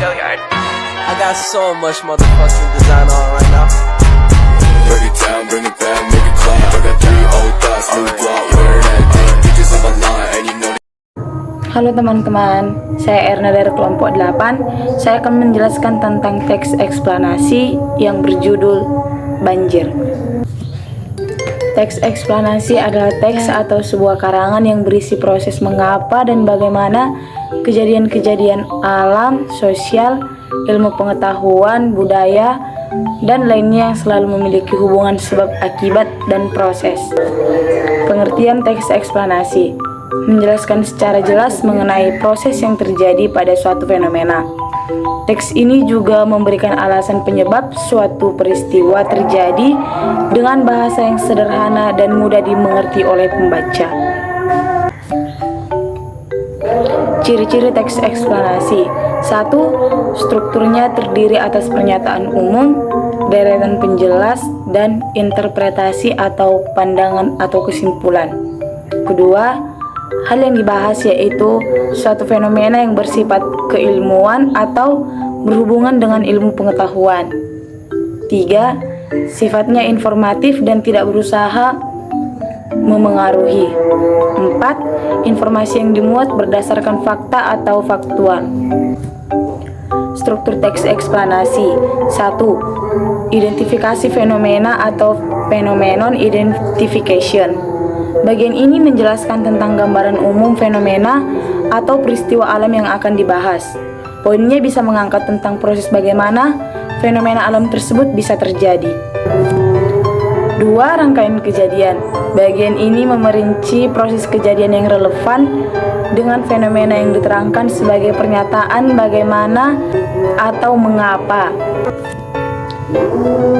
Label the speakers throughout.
Speaker 1: I got so much motherfucking design on right now.
Speaker 2: Break it down, bring it back, make it clap. I got 3 old thoughts, new block, where that day. Bitches on my line, and you know.
Speaker 3: Halo teman-teman, saya Erna dari kelompok 8. Saya akan menjelaskan tentang teks eksplanasi yang berjudul Banjir. Teks eksplanasi adalah teks atau sebuah karangan yang berisi proses mengapa dan bagaimana kejadian-kejadian alam, sosial, ilmu pengetahuan, budaya, dan lainnya yang selalu memiliki hubungan sebab akibat dan proses. Pengertian teks eksplanasi menjelaskan secara jelas mengenai proses yang terjadi pada suatu fenomena. Teks ini juga memberikan alasan penyebab suatu peristiwa terjadi dengan bahasa yang sederhana dan mudah dimengerti oleh pembaca. Ciri-ciri teks eksplanasi. 1. Strukturnya terdiri atas pernyataan umum, deretan penjelas, dan interpretasi atau pandangan atau kesimpulan. Kedua, hal yang dibahas yaitu suatu fenomena yang bersifat keilmuan atau berhubungan dengan ilmu pengetahuan. 3. Sifatnya informatif dan tidak berusaha memengaruhi. 4. Informasi yang dimuat berdasarkan fakta atau faktual. Struktur teks eksplanasi. 1. Identifikasi fenomena atau phenomenon identification. Bagian ini menjelaskan tentang gambaran umum fenomena atau peristiwa alam yang akan dibahas. Poinnya bisa mengangkat tentang proses bagaimana fenomena alam tersebut bisa terjadi. 2. Rangkaian kejadian. Bagian ini memerinci proses kejadian yang relevan dengan fenomena yang diterangkan sebagai pernyataan bagaimana atau mengapa.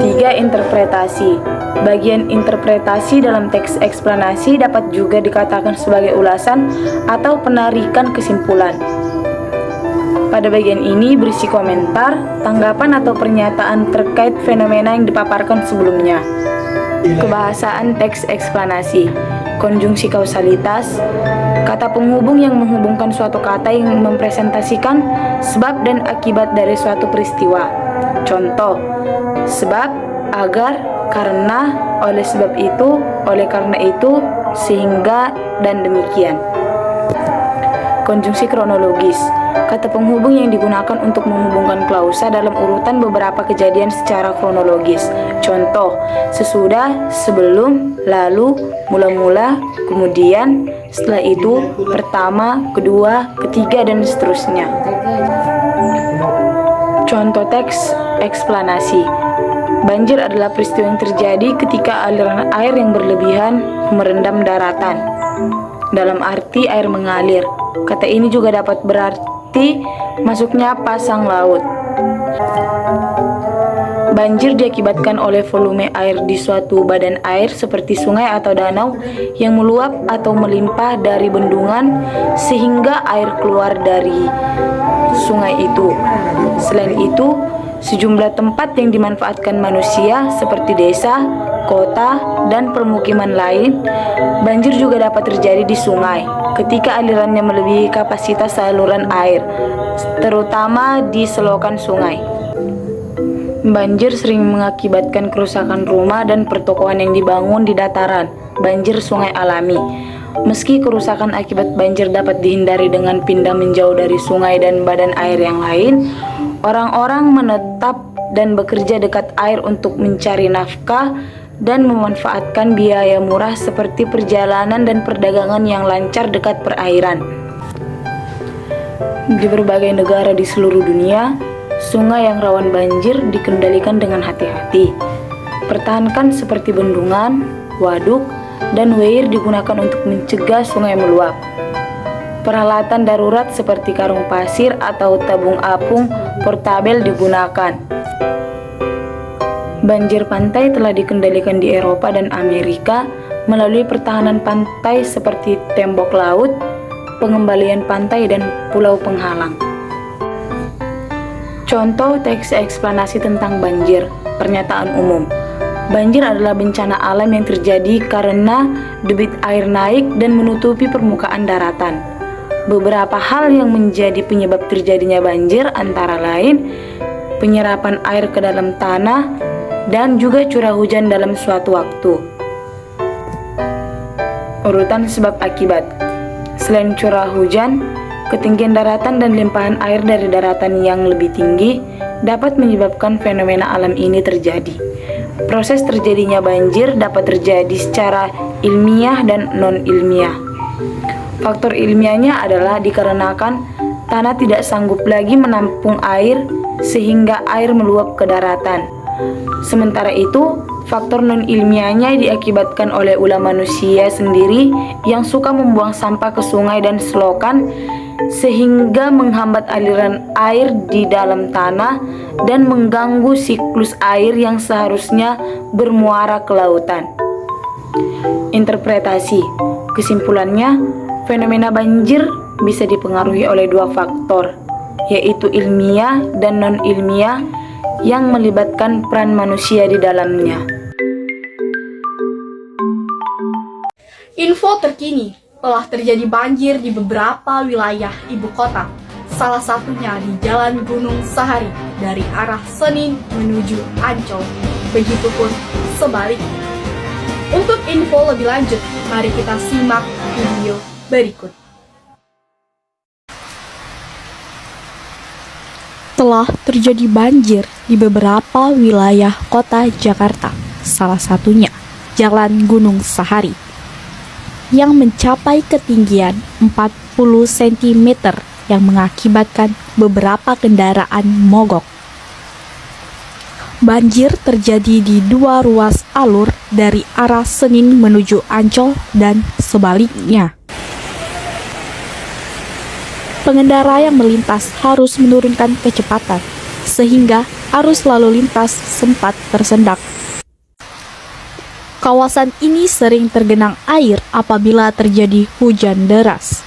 Speaker 3: 3. Interpretasi. Bagian interpretasi dalam teks eksplanasi dapat juga dikatakan sebagai ulasan atau penarikan kesimpulan. Pada bagian ini berisi komentar, tanggapan atau pernyataan terkait fenomena yang dipaparkan sebelumnya. Kebahasaan teks eksplanasi. Konjungsi kausalitas. Kata penghubung yang menghubungkan suatu kata yang mempresentasikan sebab dan akibat dari suatu peristiwa. Contoh: sebab, agar, karena, oleh sebab itu, oleh karena itu, sehingga, dan demikian. Konjungsi kronologis. Kata penghubung yang digunakan untuk menghubungkan klausa dalam urutan beberapa kejadian secara kronologis. Contoh: sesudah, sebelum, lalu, mula-mula, kemudian, setelah itu, pertama, kedua, ketiga, dan seterusnya. Contoh teks eksplanasi. Banjir adalah peristiwa yang terjadi ketika aliran air yang berlebihan merendam daratan. Dalam arti air mengalir. Kata ini juga dapat berarti masuknya pasang laut. Banjir diakibatkan oleh volume air di suatu badan air seperti sungai atau danau yang meluap atau melimpah dari bendungan sehingga air keluar dari sungai itu. Selain itu, sejumlah tempat yang dimanfaatkan manusia seperti desa, kota, dan permukiman lain, banjir juga dapat terjadi di sungai ketika alirannya melebihi kapasitas saluran air, terutama di selokan sungai. Banjir sering mengakibatkan kerusakan rumah dan pertokoan yang dibangun di dataran, banjir sungai alami. Meski kerusakan akibat banjir dapat dihindari dengan pindah menjauh dari sungai dan badan air yang lain, orang-orang menetap dan bekerja dekat air untuk mencari nafkah dan memanfaatkan biaya murah seperti perjalanan dan perdagangan yang lancar dekat perairan. Di berbagai negara di seluruh dunia, sungai yang rawan banjir dikendalikan dengan hati-hati. Pertahankan seperti bendungan, waduk, dan weir digunakan untuk mencegah sungai meluap. Peralatan darurat seperti karung pasir atau tabung apung portabel digunakan. Banjir pantai telah dikendalikan di Eropa dan Amerika melalui pertahanan pantai seperti tembok laut, pengembalian pantai, dan pulau penghalang. Contoh teks eksplanasi tentang banjir. Pernyataan umum. Banjir adalah bencana alam yang terjadi karena debit air naik dan menutupi permukaan daratan. Beberapa hal yang menjadi penyebab terjadinya banjir antara lain penyerapan air ke dalam tanah dan juga curah hujan dalam suatu waktu. Urutan sebab akibat. Selain curah hujan, ketinggian daratan dan limpahan air dari daratan yang lebih tinggi dapat menyebabkan fenomena alam ini terjadi. Proses terjadinya banjir dapat terjadi secara ilmiah dan non-ilmiah. Faktor ilmiahnya adalah dikarenakan tanah tidak sanggup lagi menampung air sehingga air meluap ke daratan. Sementara itu, faktor non-ilmiahnya diakibatkan oleh ulah manusia sendiri yang suka membuang sampah ke sungai dan selokan sehingga menghambat aliran air di dalam tanah dan mengganggu siklus air yang seharusnya bermuara ke lautan. Interpretasi. Kesimpulannya, fenomena banjir bisa dipengaruhi oleh dua faktor, yaitu ilmiah dan non-ilmiah yang melibatkan peran manusia di dalamnya.
Speaker 4: Info terkini, telah terjadi banjir di beberapa wilayah ibu kota, salah satunya di Jalan Gunung Sahari dari arah Senin menuju Ancol, begitupun sebaliknya. Untuk info lebih lanjut, mari kita simak video berikut. Telah terjadi banjir di beberapa wilayah kota Jakarta, salah satunya Jalan Gunung Sahari, yang mencapai ketinggian 40 cm yang mengakibatkan beberapa kendaraan mogok. Banjir terjadi di dua ruas alur dari arah Senin menuju Ancol dan sebaliknya. Pengendara yang melintas harus menurunkan kecepatan, sehingga arus lalu lintas sempat tersendat. Kawasan ini sering tergenang air apabila terjadi hujan deras.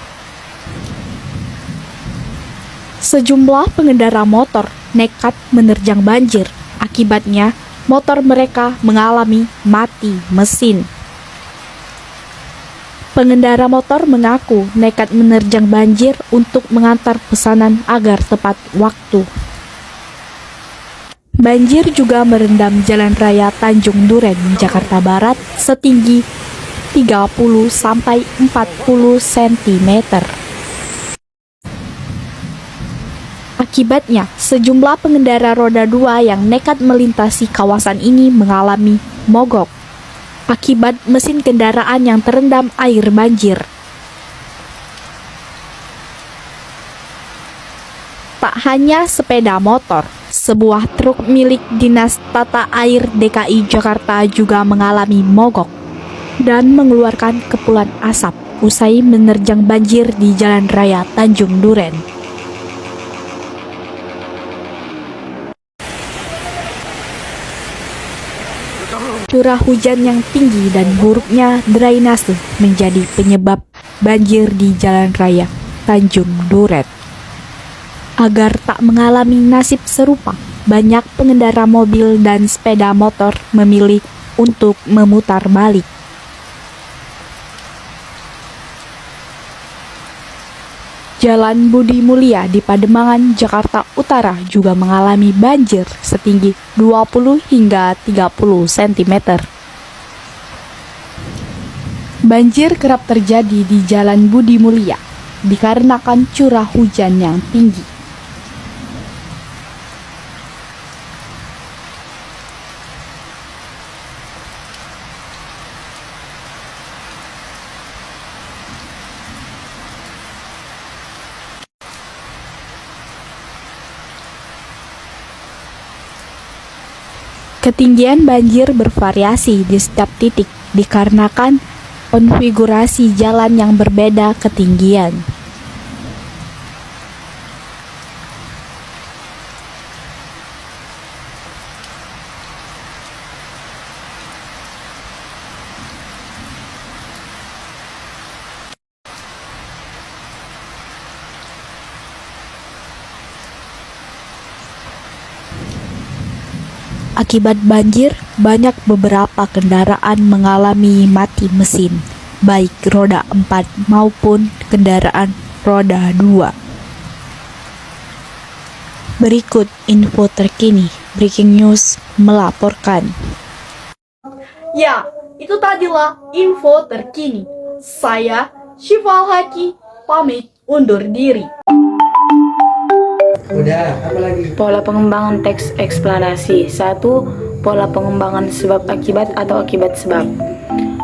Speaker 4: Sejumlah pengendara motor nekat menerjang banjir. Akibatnya, motor mereka mengalami mati mesin. Pengendara motor mengaku nekat menerjang banjir untuk mengantar pesanan agar tepat waktu. Banjir juga merendam Jalan Raya Tanjung Duren, Jakarta Barat setinggi 30-40 cm. Akibatnya, sejumlah pengendara roda 2 yang nekat melintasi kawasan ini mengalami mogok akibat mesin kendaraan yang terendam air banjir. Tak hanya sepeda motor, sebuah truk milik Dinas Tata Air DKI Jakarta juga mengalami mogok dan mengeluarkan kepulan asap usai menerjang banjir di Jalan Raya Tanjung Duren. Curah hujan yang tinggi dan buruknya drainase menjadi penyebab banjir di Jalan Raya Tanjung Duren. Agar tak mengalami nasib serupa, banyak pengendara mobil dan sepeda motor memilih untuk memutar balik. Jalan Budi Mulia di Pademangan, Jakarta Utara juga mengalami banjir setinggi 20 hingga 30 cm. Banjir kerap terjadi di Jalan Budi Mulia dikarenakan curah hujan yang tinggi. Ketinggian banjir bervariasi di setiap titik dikarenakan konfigurasi jalan yang berbeda ketinggian. Akibat banjir, banyak beberapa kendaraan mengalami mati mesin, baik roda 4 maupun kendaraan roda 2. Berikut info terkini, Breaking News melaporkan.
Speaker 5: Ya, itu tadilah info terkini. Saya Syifa Al-Haki pamit undur diri.
Speaker 3: Pola pengembangan teks eksplanasi. 1. Pola pengembangan sebab akibat atau akibat sebab.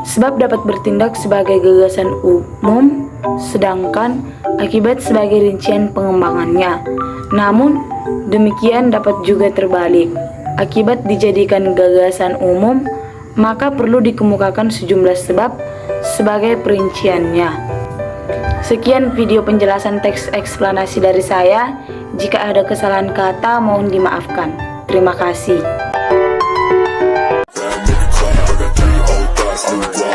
Speaker 3: Sebab dapat bertindak sebagai gagasan umum, sedangkan akibat sebagai rincian pengembangannya. Namun, demikian dapat juga terbalik. Akibat dijadikan gagasan umum, maka perlu dikemukakan sejumlah sebab sebagai perinciannya. Sekian video penjelasan teks eksplanasi dari saya. Jika ada kesalahan kata, mohon dimaafkan. Terima kasih.
Speaker 2: New block,